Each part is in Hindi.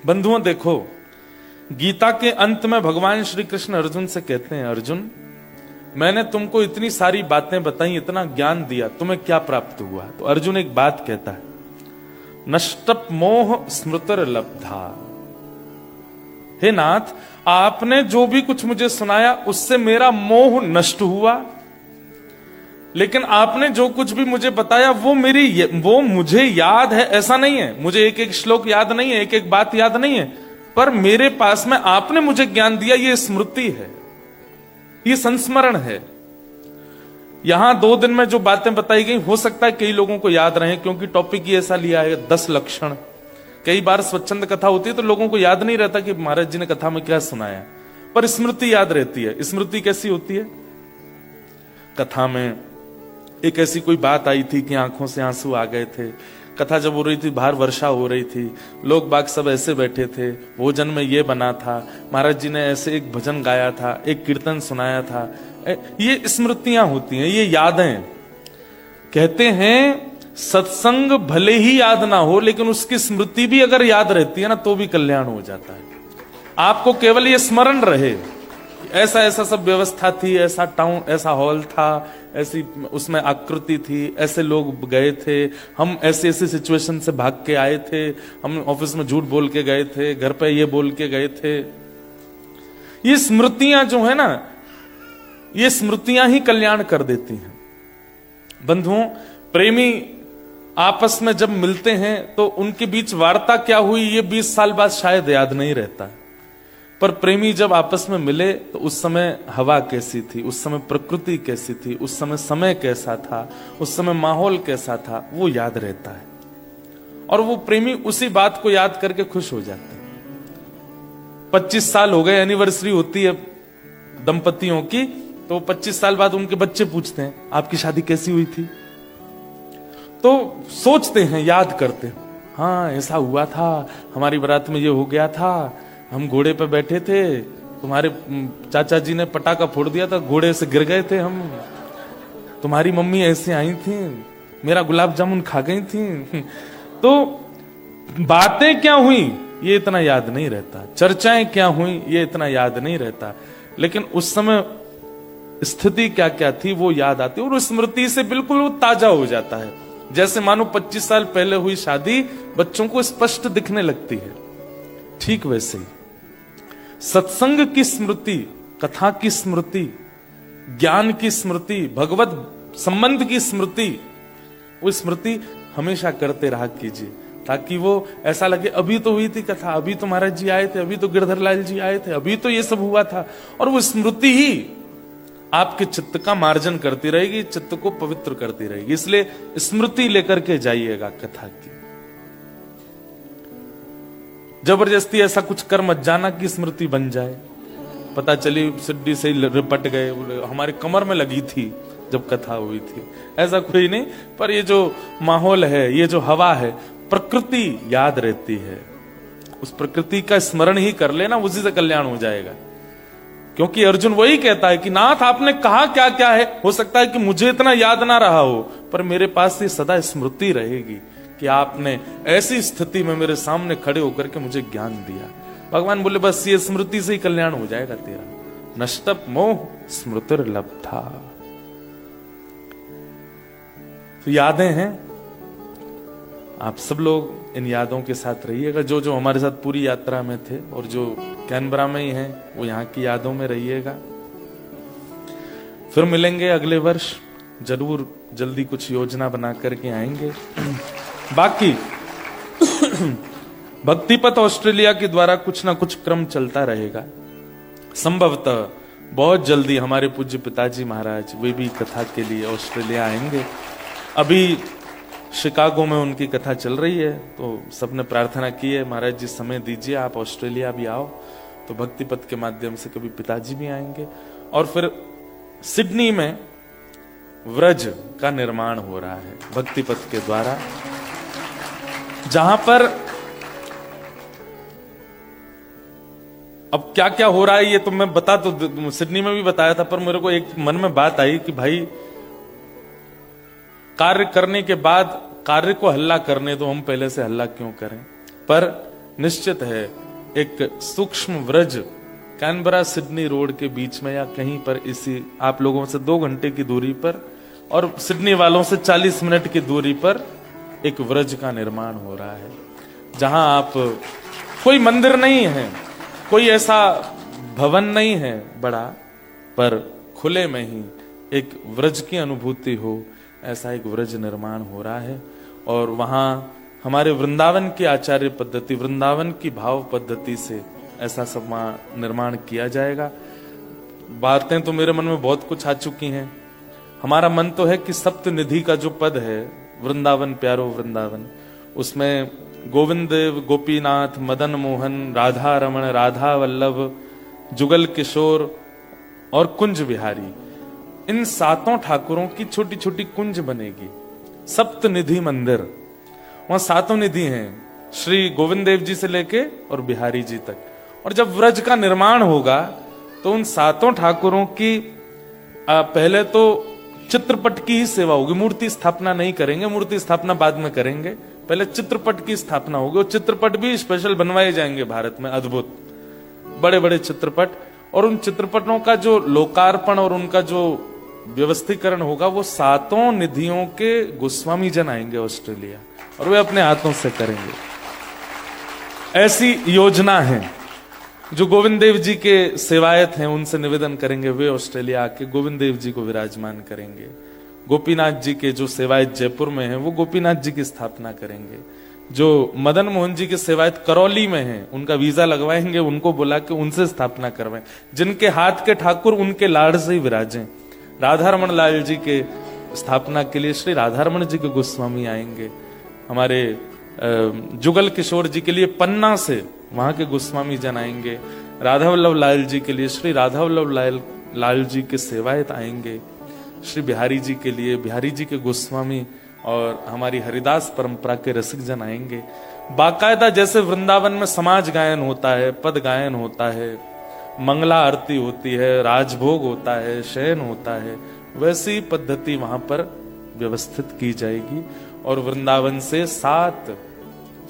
बंधुओं देखो, गीता के अंत में भगवान श्री कृष्ण अर्जुन से कहते हैं, अर्जुन मैंने तुमको इतनी सारी बातें बताई, इतना ज्ञान दिया, तुम्हें क्या प्राप्त हुआ? तो अर्जुन एक बात कहता है, नष्टप मोह स्मृतिर लब्धा। हे नाथ, आपने जो भी कुछ मुझे सुनाया उससे मेरा मोह नष्ट हुआ, लेकिन आपने जो कुछ भी मुझे बताया वो मुझे याद है ऐसा नहीं है, मुझे एक एक श्लोक याद नहीं है, एक एक बात याद नहीं है, पर मेरे पास में आपने मुझे ज्ञान दिया, ये स्मृति है, ये संस्मरण है। यहां 2 दिन में जो बातें बताई गई हो सकता है कई लोगों को याद रहे, क्योंकि टॉपिक ही ऐसा लिया है 10 लक्षण। कई बार स्वच्छंद कथा होती है तो लोगों को याद नहीं रहता कि महाराज जी ने कथा में क्या सुनाया, पर स्मृति याद रहती है। स्मृति कैसी होती है? कथा में एक ऐसी कोई बात आई थी कि आंखों से आंसू आ गए थे, कथा जब हो रही थी बाहर वर्षा हो रही थी, लोग बाग सब ऐसे बैठे थे, भोजन में ये बना था, महाराज जी ने ऐसे एक भजन गाया था, एक कीर्तन सुनाया था। ये स्मृतियां होती हैं, ये यादें। कहते हैं सत्संग भले ही याद ना हो, लेकिन उसकी स्मृति भी अगर याद रहती है ना तो भी कल्याण हो जाता है। आपको केवल ये स्मरण रहे, ऐसा ऐसा सब व्यवस्था थी, ऐसा टाउन, ऐसा हॉल था, ऐसी उसमें आकृति थी, ऐसे लोग गए थे, हम ऐसे ऐसे सिचुएशन से भाग के आए थे, हम ऑफिस में झूठ बोल के गए थे, घर पे ये बोल के गए थे। ये स्मृतियां जो है ना, ये स्मृतियां ही कल्याण कर देती हैं। बंधुओं, प्रेमी आपस में जब मिलते हैं तो उनके बीच वार्ता क्या हुई ये 20 साल बाद शायद याद नहीं रहता, पर प्रेमी जब आपस में मिले तो उस समय हवा कैसी थी, उस समय प्रकृति कैसी थी, उस समय कैसा था, उस समय माहौल कैसा था, वो याद रहता है। और वो प्रेमी उसी बात को याद करके खुश हो जाते हैं। 25 साल हो गए, एनिवर्सरी होती है दंपतियों की, तो 25 साल बाद उनके बच्चे पूछते हैं आपकी शादी कैसी हुई थी, तो सोचते हैं, याद करते हैं, हाँ ऐसा हुआ था, हमारी बारात में ये हो गया था, हम घोड़े पे बैठे थे, तुम्हारे चाचा जी ने पटाखा फोड़ दिया था, घोड़े से गिर गए थे हम, तुम्हारी मम्मी ऐसे आई थी, मेरा गुलाब जामुन खा गई थी। तो बातें क्या हुई ये इतना याद नहीं रहता, चर्चाएं क्या हुई ये इतना याद नहीं रहता, लेकिन उस समय स्थिति क्या क्या थी वो याद आती है, और उस स्मृति से बिल्कुल वो ताजा हो जाता है। जैसे मानो 25 साल पहले हुई शादी बच्चों को स्पष्ट दिखने लगती है, ठीक वैसे ही सत्संग की स्मृति, कथा की स्मृति, ज्ञान की स्मृति, भगवत संबंध की स्मृति, वो स्मृति हमेशा करते रहा कीजिए, ताकि वो ऐसा लगे अभी तो हुई थी कथा, अभी तो महाराज जी आए थे, अभी तो गिरधर लाल जी आए थे, अभी तो ये सब हुआ था। और वो स्मृति ही आपके चित्त का मार्जन करती रहेगी, चित्त को पवित्र करती रहेगी। इसलिए स्मृति लेकर के जाइएगा कथा की। जबरदस्ती ऐसा कुछ कर मत जाना कि स्मृति बन जाए, पता चली सिड्डी से लिपट गए, हमारे कमर में लगी थी जब कथा हुई थी, ऐसा कोई नहीं। पर ये जो माहौल है, ये जो हवा है, प्रकृति याद रहती है, उस प्रकृति का स्मरण ही कर लेना, उसी से कल्याण हो जाएगा। क्योंकि अर्जुन वही कहता है कि नाथ आपने कहा क्या क्या है, हो सकता है कि मुझे इतना याद ना रहा हो, पर मेरे पास ये सदा स्मृति रहेगी कि आपने ऐसी स्थिति में मेरे सामने खड़े होकर के मुझे ज्ञान दिया। भगवान बोले बस ये स्मृति से ही कल्याण हो जाएगा तेरा। नष्टप मोह स्मृतिर लब्धा। तो यादें हैं, आप सब लोग इन यादों के साथ रहिएगा, जो जो हमारे साथ पूरी यात्रा में थे और जो कैनबरा में ही हैं वो यहाँ की यादों में रहिएगा। फिर मिलेंगे अगले वर्ष, जरूर जल्दी कुछ योजना बना करके आएंगे। बाकी भक्तिपथ ऑस्ट्रेलिया के द्वारा कुछ ना कुछ क्रम चलता रहेगा। संभवतः बहुत जल्दी हमारे पूज्य पिताजी महाराज वे भी कथा के लिए ऑस्ट्रेलिया आएंगे। अभी शिकागो में उनकी कथा चल रही है, तो सबने प्रार्थना की है महाराज जी समय दीजिए, आप ऑस्ट्रेलिया भी आओ। तो भक्तिपथ के माध्यम से कभी पिताजी भी आएंगे। और फिर सिडनी में व्रज का निर्माण हो रहा है भक्तिपथ के द्वारा, जहां पर अब क्या क्या हो रहा है ये तो मैं बता, तो सिडनी में भी बताया था, पर मेरे को एक मन में बात आई कि भाई कार्य करने के बाद कार्य को हल्ला करने दो, हम पहले से हल्ला क्यों करें। पर निश्चित है एक सूक्ष्म व्रज कैनबरा सिडनी रोड के बीच में या कहीं पर इसी आप लोगों से 2 घंटे की दूरी पर और सिडनी वालों से 40 मिनट की दूरी पर एक व्रज का निर्माण हो रहा है, जहां आप कोई मंदिर नहीं है, कोई ऐसा भवन नहीं है बड़ा, पर खुले में ही एक व्रज की अनुभूति हो, ऐसा एक व्रज निर्माण हो रहा है। और वहां हमारे वृंदावन की आचार्य पद्धति, वृंदावन की भाव पद्धति से ऐसा सब वहां निर्माण किया जाएगा। बातें तो मेरे मन में बहुत कुछ आ चुकी हैं। हमारा मन तो है कि सप्तनिधि का जो पद है, वृंदावन प्यारो वृंदावन, उसमें गोविंद देव, गोपीनाथ, मदन मोहन, राधा रमण, राधा वल्लभ, जुगल किशोर और कुंज बिहारी, इन 7 ठाकुरों की छोटी छोटी कुंज बनेगी। सप्तनिधि मंदिर, वहां 7 निधि हैं, श्री गोविंद देव जी से लेके और बिहारी जी तक। और जब व्रज का निर्माण होगा तो उन 7 ठाकुरों की पहले तो चित्रपट की ही सेवा होगी, मूर्ति स्थापना नहीं करेंगे, मूर्ति स्थापना बाद में करेंगे, पहले चित्रपट की स्थापना होगी। और चित्रपट भी स्पेशल बनवाए जाएंगे भारत में, अद्भुत बड़े बड़े चित्रपट। और उन चित्रपटों का जो लोकार्पण और उनका जो व्यवस्थीकरण होगा वो 7 निधियों के गोस्वामी जन आएंगे ऑस्ट्रेलिया और वे अपने हाथों से करेंगे। ऐसी योजना है। जो गोविंद देव जी के सेवायत हैं उनसे निवेदन करेंगे, वे ऑस्ट्रेलिया आके गोविंद देव जी को विराजमान करेंगे। गोपीनाथ जी के जो सेवायत जयपुर में हैं वो गोपीनाथ जी की स्थापना करेंगे। जो मदन मोहन जी के सेवायत करौली में हैं उनका वीजा लगवाएंगे, उनको बुला के उनसे स्थापना करवाएं। जिनके हाथ के ठाकुर उनके लाड़ से ही विराजें। राधा रमण लाल जी के स्थापना के लिए श्री राधा रमण जी के गोस्वामी आएंगे। हमारे जुगल किशोर जी के लिए पन्ना से वहां के गोस्वामी जन आएंगे। राधा वल्लभ लाल जी के लिए श्री राधा वल्लभ लाल जी के सेवायत आएंगे। श्री बिहारी जी के लिए बिहारी जी के गोस्वामी और हमारी हरिदास परंपरा के रसिक जन आएंगे। बाकायदा जैसे वृंदावन में समाज गायन होता है, पद गायन होता है, मंगला आरती होती है, राजभोग होता है, शयन होता है, वैसी पद्धति वहां पर व्यवस्थित की जाएगी। और वृंदावन से 7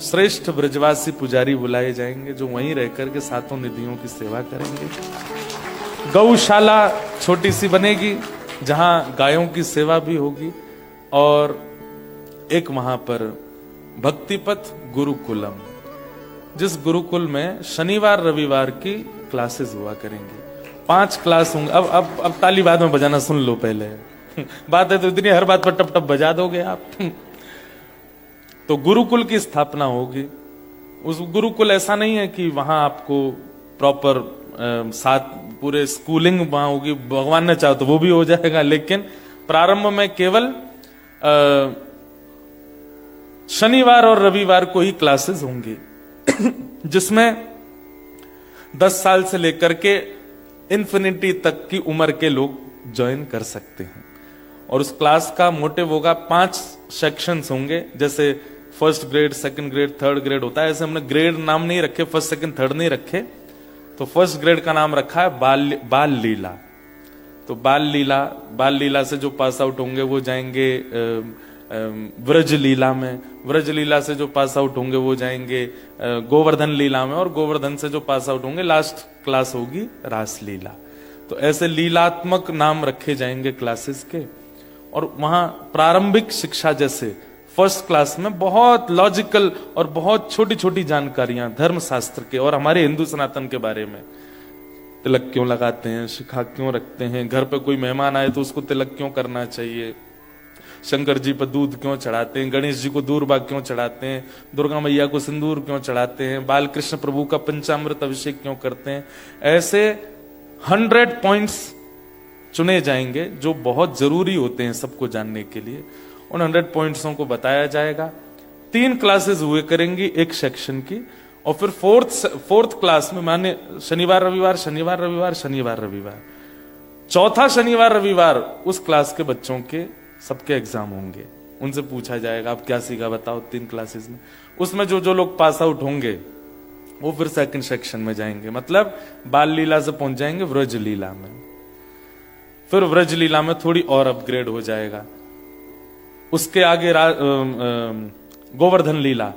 श्रेष्ठ ब्रजवासी पुजारी बुलाए जाएंगे जो वहीं रहकर के 7 निधियों की सेवा करेंगे। गौशाला छोटी सी बनेगी जहां गायों की सेवा भी होगी। और एक वहां पर भक्तिपथ गुरुकुलम, जिस गुरुकुल में शनिवार रविवार की क्लासेस हुआ करेंगे। 5 क्लास होंगे। अब ताली बाद में बजाना सुन लो पहले। बात है तो इतनी, हर बात पर टप टप बजा दोगे आप। तो गुरुकुल की स्थापना होगी। उस गुरुकुल ऐसा नहीं है कि वहां आपको प्रॉपर पूरे स्कूलिंग वहां होगी, भगवान ने चाहा तो वो भी हो जाएगा, लेकिन प्रारंभ में केवल शनिवार और रविवार को ही क्लासेस होंगी जिसमें 10 साल से लेकर के इन्फिनिटी तक की उम्र के लोग ज्वाइन कर सकते हैं। और उस क्लास का मोटिव होगा, 5 सेक्शंस होंगे, जैसे first grade, second grade, third grade होता है। ऐसे हमने ग्रेड नाम नहीं रखे, फर्स्ट सेकंड थर्ड नहीं रखे। तो फर्स्ट ग्रेड का नाम रखा है बाल लीला। तो बाल लीला से जो पास आउट होंगे वो जाएंगे व्रज लीला में। व्रज लीला से जो पास आउट होंगे वो जाएंगे गोवर्धन लीला में। और गोवर्धन से जो पास आउट होंगे लास्ट क्लास होगी रास लीला। तो ऐसे लीलात्मक नाम रखे जाएंगे क्लासेस के। और वहां प्रारंभिक शिक्षा जैसे फर्स्ट क्लास में बहुत लॉजिकल और बहुत छोटी छोटी जानकारियां धर्मशास्त्र के और हमारे हिंदू सनातन के बारे में। तिलक क्यों लगाते हैं, शिखा क्यों रखते हैं, घर पे कोई मेहमान आए तो उसको तिलक क्यों करना चाहिए, शंकर जी पर दूध क्यों चढ़ाते हैं, गणेश जी को दूर्बा क्यों चढ़ाते हैं, दुर्गा मैया को सिंदूर क्यों चढ़ाते हैं, बाल कृष्ण प्रभु का पंचामृत अभिषेक क्यों करते हैं। ऐसे 100 पॉइंट्स चुने जाएंगे जो बहुत जरूरी होते हैं सबको जानने के लिए। उन 100 पॉइंट्सों को बताया जाएगा। 3 क्लासेस हुए करेंगी एक सेक्शन की। और फिर फोर्थ क्लास में माने शनिवार रविवार, शनिवार रविवार, शनिवार रविवार, चौथा शनिवार रविवार उस क्लास के बच्चों के सबके एग्जाम होंगे। उनसे पूछा जाएगा आप क्या सीखा बताओ 3 क्लासेस में। उसमें जो लोग पास आउट होंगे वो फिर सेकंड सेक्शन में जाएंगे, मतलब बाल लीला से पहुंच जाएंगे व्रज लीला में। फिर व्रज लीला में थोड़ी और अपग्रेड हो जाएगा। उसके आगे गोवर्धन लीला,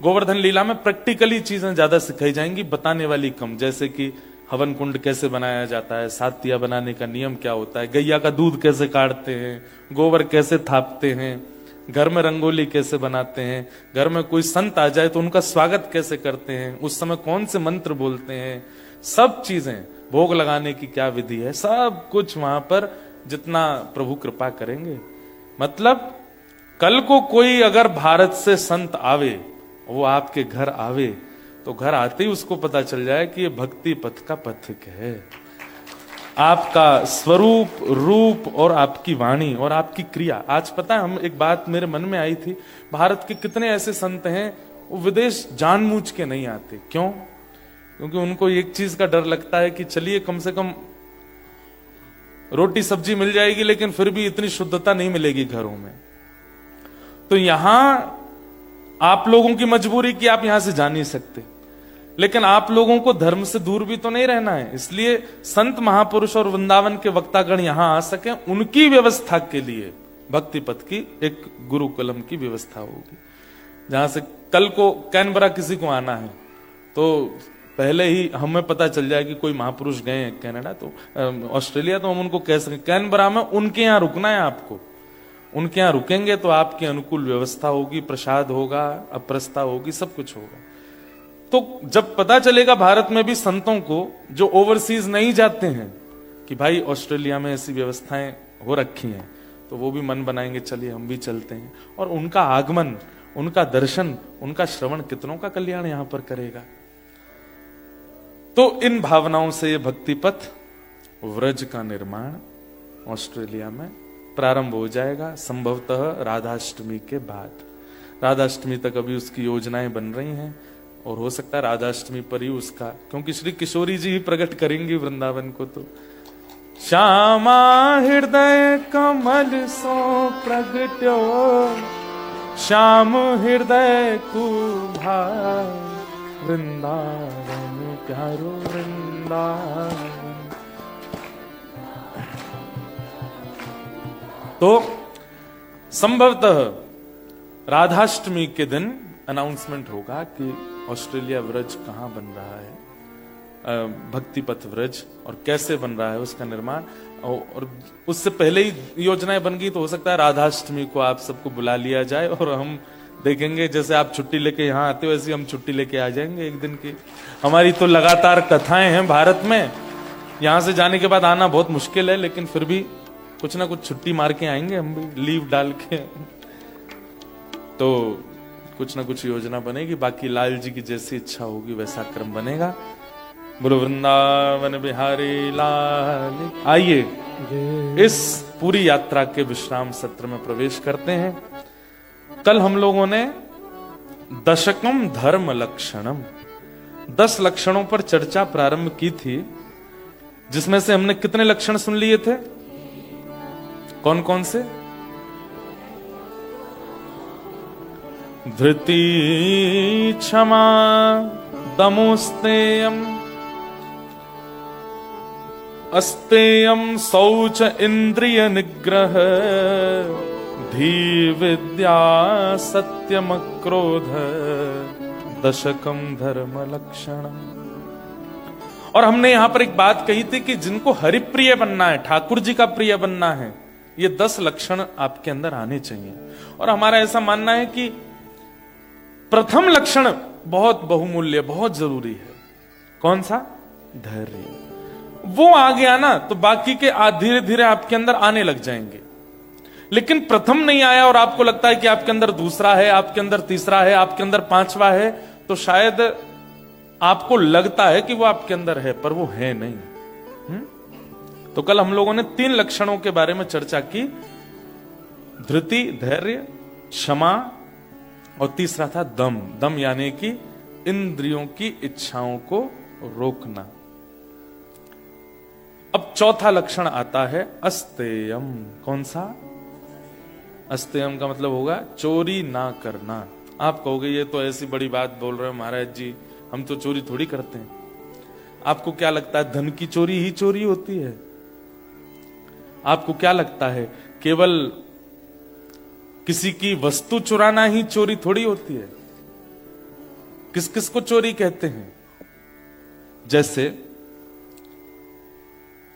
गोवर्धन लीला में प्रैक्टिकली चीजें ज्यादा सिखाई जाएंगी, बताने वाली कम। जैसे कि हवन कुंड कैसे बनाया जाता है, सातिया बनाने का नियम क्या होता है, गैया का दूध कैसे काढ़ते हैं, गोबर कैसे थापते हैं, घर में रंगोली कैसे बनाते हैं, घर में कोई संत आ जाए तो उनका स्वागत कैसे करते हैं, उस समय कौन से मंत्र बोलते हैं, सब चीजें, भोग लगाने की क्या विधि है, सब कुछ वहां पर जितना प्रभु कृपा करेंगे। मतलब कल को कोई अगर भारत से संत आवे, वो आपके घर आवे, तो घर आते ही उसको पता चल जाए कि ये भक्ति पथ का पथिक है। आपका स्वरूप, रूप और आपकी वाणी और आपकी क्रिया। आज पता है, हम एक बात मेरे मन में आई थी, भारत के कितने ऐसे संत हैं वो विदेश जानबूझ के नहीं आते। क्यों? क्योंकि उनको एक चीज का डर लगता है कि चलिए कम से कम रोटी सब्जी मिल जाएगी, लेकिन फिर भी इतनी शुद्धता नहीं मिलेगी घरों में। तो यहां आप लोगों की मजबूरी कि आप यहां से जा नहीं सकते, लेकिन आप लोगों को धर्म से दूर भी तो नहीं रहना है। इसलिए संत महापुरुष और वृंदावन के वक्तागण यहां आ सके, उनकी व्यवस्था के लिए भक्ति पथ की एक गुरुकुलम की व्यवस्था होगी। जहां से कल को कैनबरा किसी को आना है तो पहले ही हमें पता चल जाए कि कोई महापुरुष गए हैं कनाडा, तो ऑस्ट्रेलिया, तो हम उनको कह सकें कैनबरा में उनके यहां रुकना है आपको। उनके यहां रुकेंगे तो आपकी अनुकूल व्यवस्था होगी, प्रसाद होगा, अप्रस्था होगी, सब कुछ होगा। तो जब पता चलेगा भारत में भी संतों को जो ओवरसीज नहीं जाते हैं कि भाई ऑस्ट्रेलिया में ऐसी व्यवस्थाएं हो रखी हैं, तो वो भी मन बनाएंगे चलिए हम भी चलते हैं। और उनका आगमन, उनका दर्शन, उनका श्रवण कितनों का कल्याण यहां पर करेगा। तो इन भावनाओं से ये भक्ति पथ व्रज का निर्माण ऑस्ट्रेलिया में प्रारंभ हो जाएगा, संभवतः राधाष्टमी के बाद। राधाष्टमी तक अभी उसकी योजनाएं बन रही हैं और हो सकता है राधाष्टमी पर ही उसका, क्योंकि श्री किशोरी जी ही प्रकट करेंगी वृंदावन को। तो श्यामा हृदय कमल सो प्रगट्यो, श्याम हृदय कुभार, वृंदावन प्यारो वृंदावन। तो संभवतः राधाष्टमी के दिन अनाउंसमेंट होगा कि ऑस्ट्रेलिया व्रज कहां बन रहा है, भक्ति पथ व्रज, और कैसे बन रहा है उसका निर्माण। और उससे पहले ही योजनाएं बन गई तो हो सकता है राधाष्टमी को आप सबको बुला लिया जाए और हम देखेंगे जैसे आप छुट्टी लेके यहाँ आते हो वैसे हम छुट्टी लेके आ जाएंगे एक दिन की। हमारी तो लगातार कथाएं हैं भारत में, यहां से जाने के बाद आना बहुत मुश्किल है, लेकिन फिर भी कुछ ना कुछ छुट्टी मार के आएंगे हम भी, लीव डाल के। तो कुछ ना कुछ योजना बनेगी, बाकी लाल जी की जैसी इच्छा होगी वैसा क्रम बनेगा। बोलो वृंदावन बिहारी लाल। आइए इस पूरी यात्रा के विश्राम सत्र में प्रवेश करते हैं। कल हम लोगों ने दशकम धर्म लक्षणम, 10 लक्षणों पर चर्चा प्रारंभ की थी, जिसमें से हमने कितने लक्षण सुन लिए थे? कौन कौन से? धृति, क्षमा, दमोस्तेयम, अस्तेयम, शौच, इंद्रिय निग्रह, धी विद्या, सत्यम, क्रोध, दशकम धर्म लक्षणम। और हमने यहां पर एक बात कही थी कि जिनको हरिप्रिय बनना है, ठाकुर जी का प्रिय बनना है, ये 10 लक्षण आपके अंदर आने चाहिए। और हमारा ऐसा मानना है कि प्रथम लक्षण बहुत बहुमूल्य, बहुत जरूरी है। कौन सा? धैर्य। वो आ गया ना तो बाकी के धीरे धीरे आपके अंदर आने लग जाएंगे। लेकिन प्रथम नहीं आया और आपको लगता है कि आपके अंदर दूसरा है, आपके अंदर तीसरा है, आपके अंदर 5वां है, तो शायद आपको लगता है कि वो आपके अंदर है, पर वो है नहीं। तो कल हम लोगों ने 3 लक्षणों के बारे में चर्चा की, धृति, धैर्य, क्षमा, और तीसरा था दम। दम यानी कि इंद्रियों की इच्छाओं को रोकना। अब चौथा लक्षण आता है अस्तेयम। कौन सा? अस्तेयम का मतलब होगा चोरी ना करना। आप कहोगे ये तो ऐसी बड़ी बात बोल रहे हो महाराज जी, हम तो चोरी थोड़ी करते हैं। आपको क्या लगता है धन की चोरी ही चोरी होती है? आपको क्या लगता है केवल किसी की वस्तु चुराना ही चोरी थोड़ी होती है? किस किस को चोरी कहते हैं? जैसे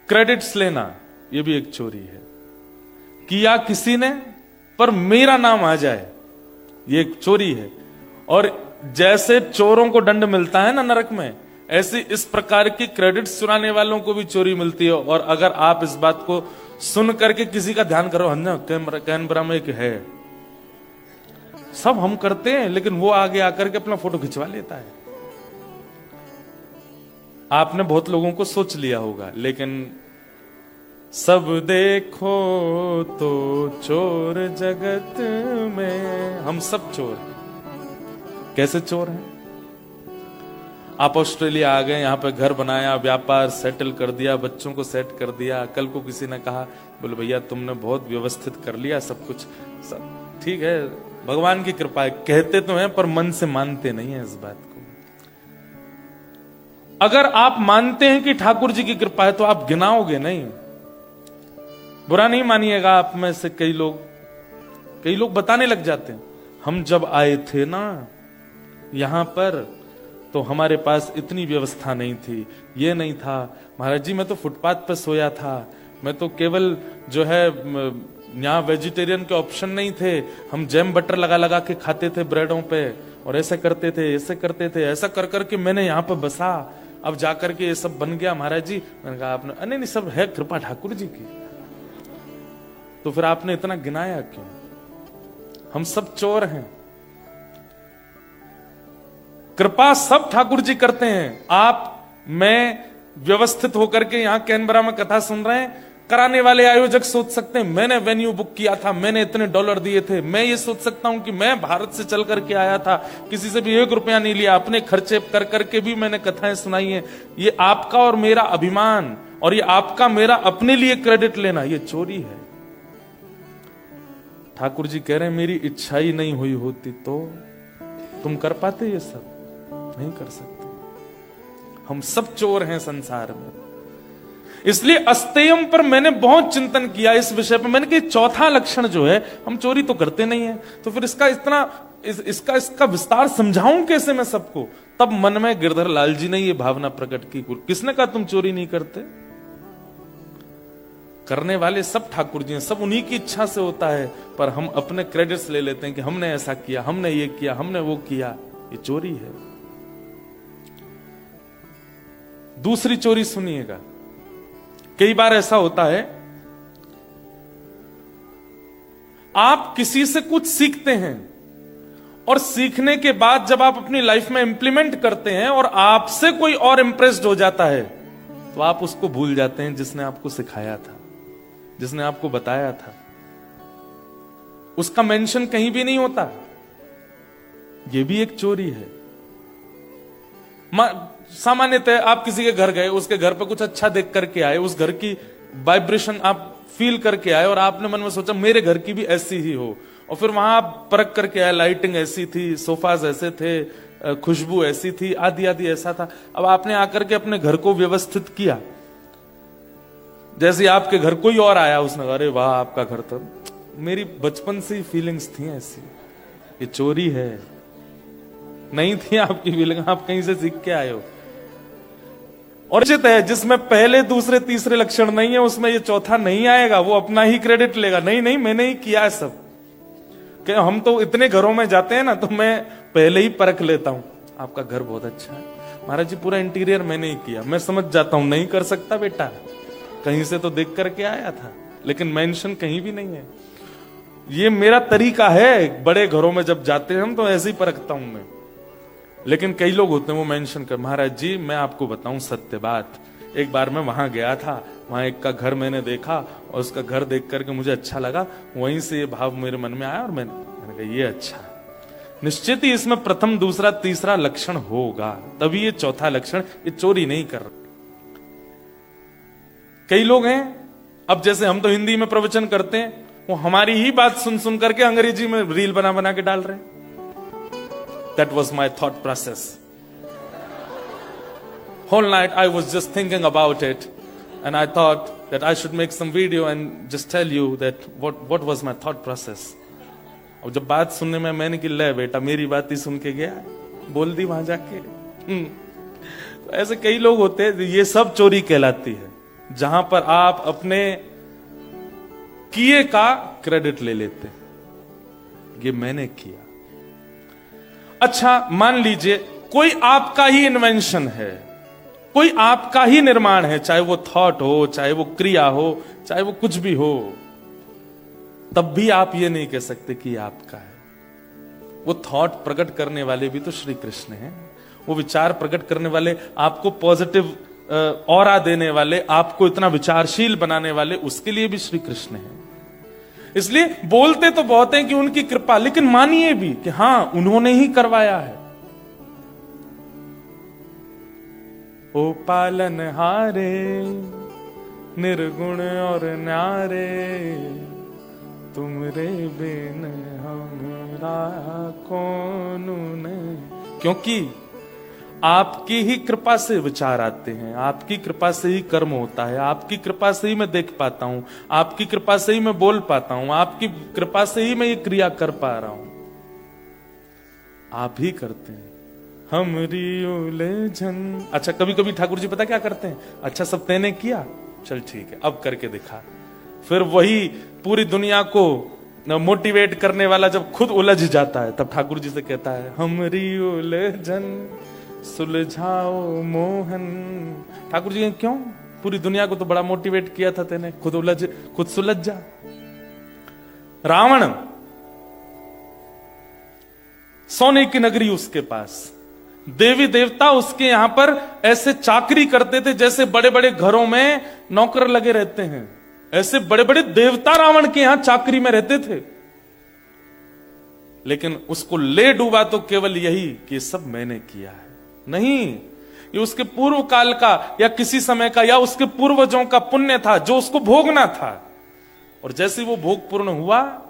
क्रेडिट्स लेना, यह भी एक चोरी है। किया किसी ने पर मेरा नाम आ जाए, ये एक चोरी है। और जैसे चोरों को दंड मिलता है ना नरक में, ऐसी इस प्रकार की क्रेडिट्स चुराने वालों को भी चोरी मिलती है। और अगर आप इस बात को सुन करके किसी का ध्यान करो, हन्ना कैमरा में एक है, सब हम करते हैं, लेकिन वो आगे आकर के अपना फोटो खिंचवा लेता है। आपने बहुत लोगों को सोच लिया होगा, लेकिन सब देखो तो चोर जगत में, हम सब चोर हैं। कैसे चोर हैं? आप ऑस्ट्रेलिया आ गए, यहां पे घर बनाया, व्यापार सेटल कर दिया, बच्चों को सेट कर दिया। कल को किसी ने कहा, बोले भैया तुमने बहुत व्यवस्थित कर लिया सब कुछ, सब ठीक है, भगवान की कृपा है। कहते तो हैं पर मन से मानते नहीं है इस बात को। अगर आप मानते हैं कि ठाकुर जी की कृपा है तो आप गिनाओगे नहीं। बुरा नहीं मानिएगा, आप में से कई लोग बताने लग जाते हैं, हम जब आए थे ना यहां पर तो हमारे पास इतनी व्यवस्था नहीं थी, ये नहीं था महाराज जी, मैं तो फुटपाथ पर सोया था, मैं तो केवल जो है यहाँ वेजिटेरियन के ऑप्शन नहीं थे, हम जैम बटर लगा लगा के खाते थे ब्रेडों पे, और ऐसे करते थे ऐसे करते थे, ऐसा कर करके मैंने यहाँ पर बसा, अब जाकर के ये सब बन गया महाराज जी। मैंने कहा आपने, नहीं सब है कृपा ठाकुर जी की। तो फिर आपने इतना गिनाया क्यों? हम सब चोर हैं, कृपा सब ठाकुर जी करते हैं। आप मैं व्यवस्थित होकर के यहां कैनबरा में कथा सुन रहे हैं, कराने वाले आयोजक सोच सकते हैं मैंने वेन्यू बुक किया था, मैंने इतने डॉलर दिए थे। मैं ये सोच सकता हूं कि मैं भारत से चल करके आया था, किसी से भी 1 रुपया नहीं लिया, अपने खर्चे कर करके भी मैंने कथाएं सुनाई हैं। ये आपका और मेरा अभिमान, और ये आपका मेरा अपने लिए क्रेडिट लेना, ये चोरी है। ठाकुर जी कह रहे हैं मेरी इच्छा ही नहीं हुई होती तो तुम कर पाते? ये सब नहीं कर सकते। हम सब चोर हैं संसार में। इसलिए अस्तेयम पर मैंने बहुत चिंतन किया इस विषय पर। मैंने कहा चौथा लक्षण जो है, हम चोरी तो करते नहीं है, तो फिर इसका विस्तार समझाऊं कैसे मैं सबको? तब मन में गिरधर लाल जी ने ये भावना प्रकट की। किसने कहा तुम चोरी नहीं करते? करने वाले सब ठाकुर जी हैं, सब उन्हीं की इच्छा से होता है, पर हम अपने क्रेडिट्स ले लेते हैं कि हमने ऐसा किया, हमने ये किया, हमने वो किया। ये चोरी है। दूसरी चोरी सुनिएगा। कई बार ऐसा होता है, आप किसी से कुछ सीखते हैं और सीखने के बाद जब आप अपनी लाइफ में इंप्लीमेंट करते हैं और आपसे कोई और इंप्रेस्ड हो जाता है, तो आप उसको भूल जाते हैं जिसने आपको सिखाया था, जिसने आपको बताया था। उसका मेंशन कहीं भी नहीं होता। यह भी एक चोरी है। सामान्यतः आप किसी के घर गए, उसके घर पर कुछ अच्छा देख करके आए, उस घर की वाइब्रेशन आप फील करके आए और आपने मन में सोचा मेरे घर की भी ऐसी ही हो, और फिर वहां आप परख करके आए, लाइटिंग ऐसी थी, सोफाज ऐसे थे, खुशबू ऐसी थी, आदि आदि ऐसा था। अब आपने आकर के अपने घर को व्यवस्थित किया। जैसे आपके घर कोई और आया, उसने कहा अरे वाह आपका घर तो, मेरी बचपन से ही फीलिंग्स थी ऐसी। ये चोरी है। नहीं थी आपकी फीलिंग, आप कहीं से सीख के आए हो। और उचित है जिसमें पहले दूसरे तीसरे लक्षण नहीं है, उसमें ये चौथा नहीं आएगा, वो अपना ही क्रेडिट लेगा। नहीं नहीं मैंने ही किया है सब। क्या हम तो इतने घरों में जाते हैं ना, तो मैं पहले ही परख लेता हूं, आपका घर बहुत अच्छा है महाराज जी, पूरा इंटीरियर मैंने ही किया। मैं समझ जाता हूं नहीं कर सकता बेटा, कहीं से तो देख करके आया था, लेकिन मेंशन कहीं भी नहीं है। ये मेरा तरीका है। बड़े घरों में जब जाते हैं हम तो ऐसे ही परखता हूं मैं। लेकिन कई लोग होते हैं वो मेंशन कर, महाराज जी मैं आपको बताऊं सत्य बात, एक बार मैं वहां गया था, वहां एक का घर मैंने देखा और उसका घर देख करके मुझे अच्छा लगा, वहीं से ये भाव मेरे मन में आया और मैंने कहा ये अच्छा। निश्चित ही इसमें प्रथम दूसरा तीसरा लक्षण होगा, तभी ये चौथा लक्षण। ये चोरी नहीं कर रहा। कई लोग हैं, अब जैसे हम तो हिंदी में प्रवचन करते हैं, वो हमारी ही बात सुन सुन करके अंग्रेजी में रील बना बना के डाल रहे हैं। That was my thought process. Whole night I was just thinking about it, and I thought that I should make some video and just tell you that what was my thought process. और जब बात सुनने में मैंने कि ले बेटा मेरी बात ही सुन के गया, बोल दी वहां जाके। तो ऐसे कई लोग होते हैं, ये सब चोरी कहलाती है, जहां पर आप अपने किए का क्रेडिट ले लेते हैं, ये मैंने किया। अच्छा, मान लीजिए कोई आपका ही इन्वेंशन है, कोई आपका ही निर्माण है, चाहे वो थॉट हो, चाहे वो क्रिया हो, चाहे वो कुछ भी हो, तब भी आप ये नहीं कह सकते कि आपका है। वो थॉट प्रकट करने वाले भी तो श्री कृष्ण हैं, वो विचार प्रकट करने वाले, आपको पॉजिटिव ऑरा देने वाले, आपको इतना विचारशील बनाने वाले, उसके लिए भी श्री कृष्ण हैं। इसलिए बोलते तो बहुत हैं कि उनकी कृपा, लेकिन मानिए भी कि हां, उन्होंने ही करवाया है। ओ पालनहारे निर्गुण और न्यारे, तुमरे बिन हमरा कौन नहीं। क्योंकि आपकी ही कृपा से विचार आते हैं, आपकी कृपा से ही कर्म होता है, आपकी कृपा से ही मैं देख पाता हूं, आपकी कृपा से ही मैं बोल पाता हूं, आपकी कृपा से ही मैं ये क्रिया कर पा रहा हूं। आप ही करते हैं हमरी उलझन। अच्छा, कभी कभी ठाकुर जी पता क्या करते हैं, अच्छा सब तैने किया, चल ठीक है, अब करके दिखा। फिर वही पूरी दुनिया को मोटिवेट करने वाला जब खुद उलझ जाता है, तब ठाकुर जी से कहता है हमरी उलझन सुलझाओ मोहन। ठाकुर जी क्यों, पूरी दुनिया को तो बड़ा मोटिवेट किया था तेने, खुद सुलझ जा। रावण, सोने की नगरी उसके पास, देवी देवता उसके यहां पर ऐसे चाकरी करते थे जैसे बड़े बड़े घरों में नौकर लगे रहते हैं, ऐसे बड़े बड़े देवता रावण के यहां चाकरी में रहते थे। लेकिन उसको ले डूबा तो केवल यही कि ये सब मैंने किया है। नहीं, ये उसके पूर्व काल का या किसी समय का या उसके पूर्वजों का पुण्य था जो उसको भोगना था। और जैसे वो भोग पूर्ण हुआ,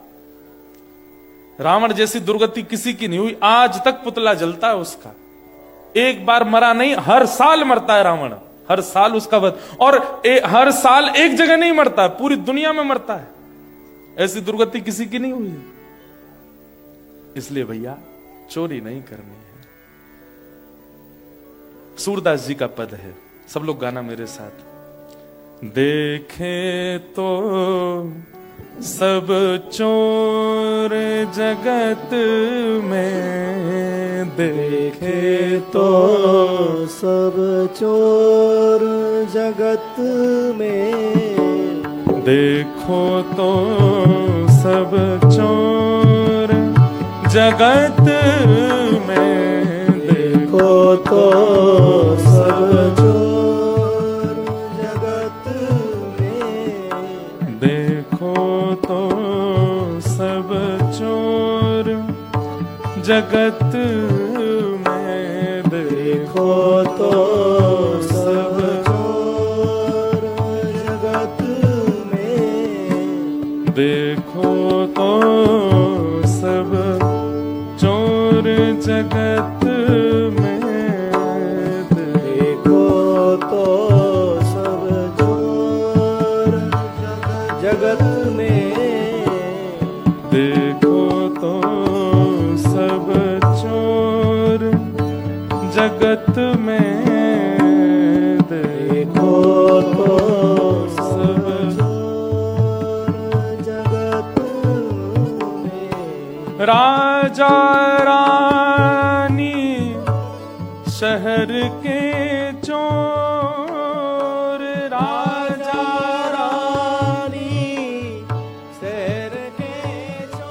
रावण जैसी दुर्गति किसी की नहीं हुई, आज तक पुतला जलता है उसका। एक बार मरा नहीं, हर साल मरता है रावण, हर साल उसका वध। और हर साल एक जगह नहीं मरता है, पूरी दुनिया में मरता है। ऐसी दुर्गति किसी की नहीं हुई। इसलिए भैया चोरी नहीं करनी है। सूरदास जी का पद है, सब लोग गाना मेरे साथ। देखे तो सब चोर जगत में, देखे तो सब चोर जगत में, देखो तो सब चोर जगत में, देखो तो सब चोर जगत में, देखो तो सब चोर जगत में, देखो तो सब चोर जगत में, देखो तो सब चोर जगत में, देखो तो सब चोर जगत में, देखो तो सब चोर जगत में, देखो तो सब चोर जगत में। राजा रानी शहर के चोर, राजा रानी शहर के चोर,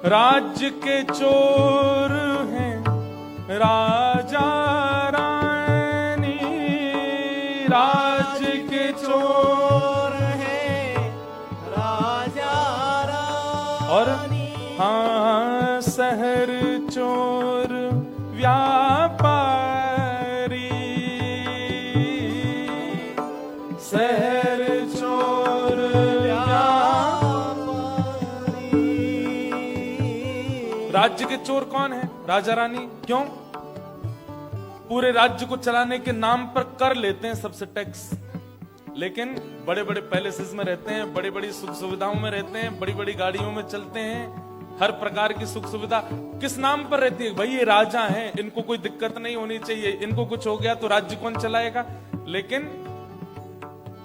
राज्य के चोर हैं राजा रानी, राज्य के चोर है राजा रानी, और हाँ शहर चोर व्यापारी, शहर चोर राज्य के चोर कौन है? राजा रानी। क्यों? पूरे राज्य को चलाने के नाम पर कर लेते हैं सबसे टैक्स, लेकिन बड़े बड़े पैलेसेस में रहते हैं, बड़ी बड़ी सुख सुविधाओं में रहते हैं, बड़ी बड़ी गाड़ियों में चलते हैं, हर प्रकार की सुख सुविधा किस नाम पर रहती है? भाई ये राजा हैं, इनको कोई दिक्कत नहीं होनी चाहिए, इनको कुछ हो गया तो राज्य कौन चलाएगा? लेकिन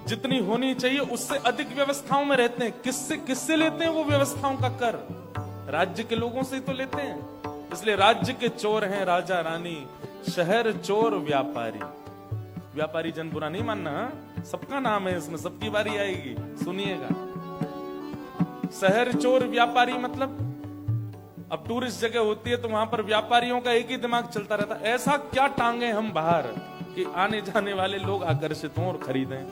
जितनी होनी चाहिए उससे अधिक व्यवस्थाओं में रहते हैं। किससे लेते हैं वो व्यवस्थाओं का कर? राज्य के लोगों से ही तो लेते हैं। इसलिए राज्य के चोर हैं राजा रानी, शहर चोर व्यापारी। व्यापारी जन बुरा नहीं मानना, हाँ? सबका नाम है इसमें, सबकी बारी आएगी, सुनिएगा। शहर चोर व्यापारी मतलब अब टूरिस्ट जगह होती है तो वहां पर व्यापारियों का एक ही दिमाग चलता रहता है, ऐसा क्या टांगे हम बाहर कि आने जाने वाले लोग आकर्षित हों और खरीदें,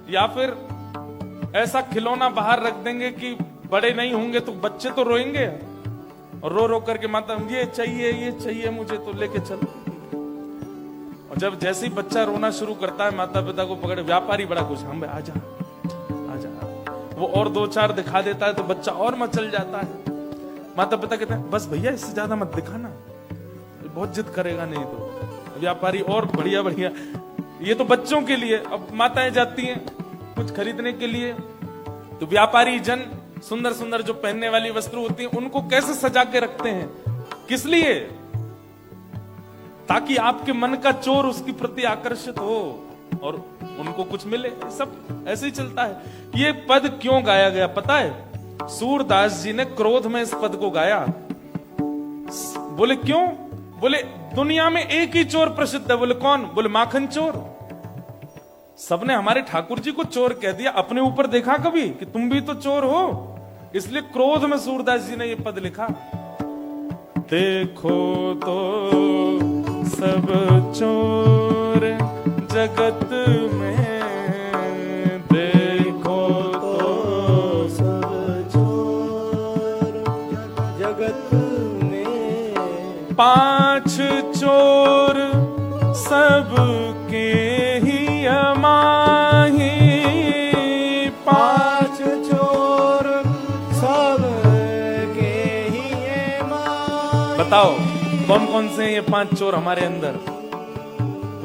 या फिर ऐसा खिलौना बाहर रख देंगे कि बड़े नहीं होंगे तो बच्चे तो रोएंगे और रो रो करके माता ये चाहिए मुझे तो लेके चलो। और जब जैसे ही बच्चा रोना शुरू करता है माता पिता को पकड़े व्यापारी बड़ा खुश, हम आजा वो और 2-4 दिखा देता है तो बच्चा और मचल जाता है। माता पिता कहते हैं बस भैया इससे ज्यादा मत दिखाना, बहुत जिद करेगा नहीं तो। व्यापारी और बढ़िया, ये तो बच्चों के लिए। अब माताएं जाती हैं कुछ खरीदने के लिए तो व्यापारी जन सुंदर सुंदर जो पहनने वाली वस्त्र होती हैं उनको कैसे सजा के रखते हैं, किस लिए? ताकि आपके मन का चोर उसके प्रति आकर्षित हो और उनको कुछ मिले। सब ऐसे ही चलता है। ये पद क्यों गाया गया पता है? सूरदास जी ने क्रोध में इस पद को गाया। बोले क्यों? बोले दुनिया में एक ही चोर प्रसिद्ध है। बोले कौन? बोले माखन चोर। सबने हमारे ठाकुर जी को चोर कह दिया, अपने ऊपर देखा कभी कि तुम भी तो चोर हो? इसलिए क्रोध में सूरदास जी ने ये पद लिखा। देखो तो सब चोर जगत में, देखो तो सब चोर जगत में, 5 चोर सबके ही अमाही, 5 चोर सबके ही अमाही। बताओ कौन कौन से हैं ये 5 चोर हमारे अंदर?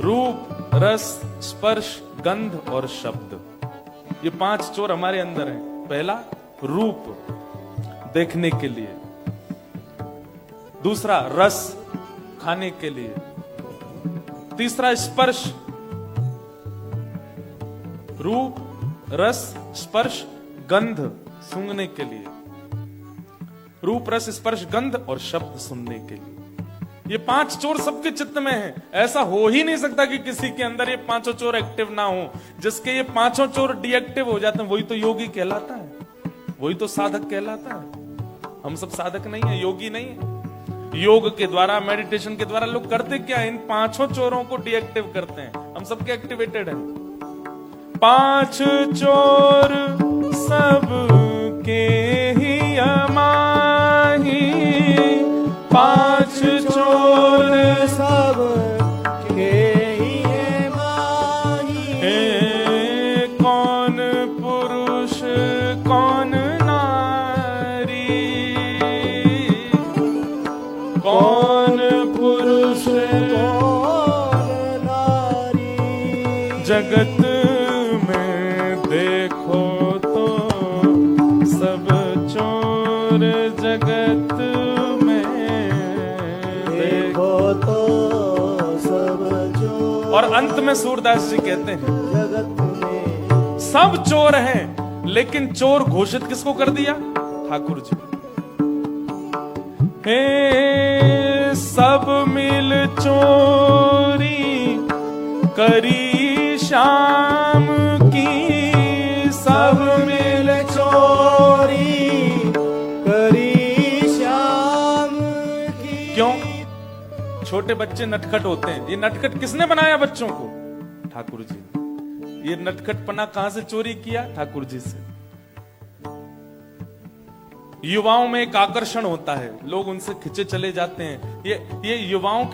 रूप, रस, स्पर्श, गंध और शब्द। ये 5 चोर हमारे अंदर हैं। पहला रूप, देखने के लिए। दूसरा रस, खाने के लिए। तीसरा स्पर्श, रूप, रस, स्पर्श, गंध, सूंघने के लिए। रूप, रस, स्पर्श, गंध और शब्द सुनने के लिए। ये 5 चोर सबके चित्त में है। ऐसा हो ही नहीं सकता कि किसी के अंदर ये 5 चोर एक्टिव ना हो। जिसके ये 5 चोर डीएक्टिव हो जाते हैं वही तो योगी कहलाता है, वही तो साधक कहलाता है। हम सब साधक नहीं है, योगी नहीं है। योग के द्वारा, मेडिटेशन के द्वारा लोग करते क्या है? इन 5 चोरों को डीएक्टिव करते हैं। हम सबके एक्टिवेटेड हैं। 5 चोर सबके ही अमाही, 5 चोर सबके ही अमाही। कौन पुरुष कौन नारी, कौन पुरुष कौन नारी, जगत में देखो तो सब चोर जगत में, देखो तो सब चोर। और अंत में सूरदास जी कहते हैं जगत में सब चोर हैं, लेकिन चोर घोषित किसको कर दिया? ठाकुर जी। हे सब मिल चोरी करी शाम की, सब मिल चोरी करी शाम की। क्यों? छोटे बच्चे नटखट होते हैं। ये नटखट किसने बनाया बच्चों को? ठाकुर जी। ये नटखटपना कहां से चोरी किया? ठाकुर जी से। युवाओं में एक आकर्षण होता है, लोग उनसे खिंचे चले जाते हैं। ये युवाओं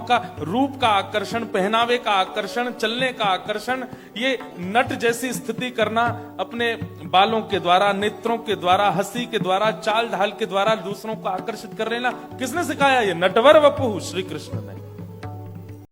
का रूप का आकर्षण, पहनावे का आकर्षण, चलने का आकर्षण, ये नट जैसी स्थिति करना अपने बालों के द्वारा, नेत्रों के द्वारा, हंसी के द्वारा, चाल ढाल के द्वारा दूसरों को आकर्षित कर लेना किसने सिखाया? ये नटवर वपु श्री कृष्ण ने।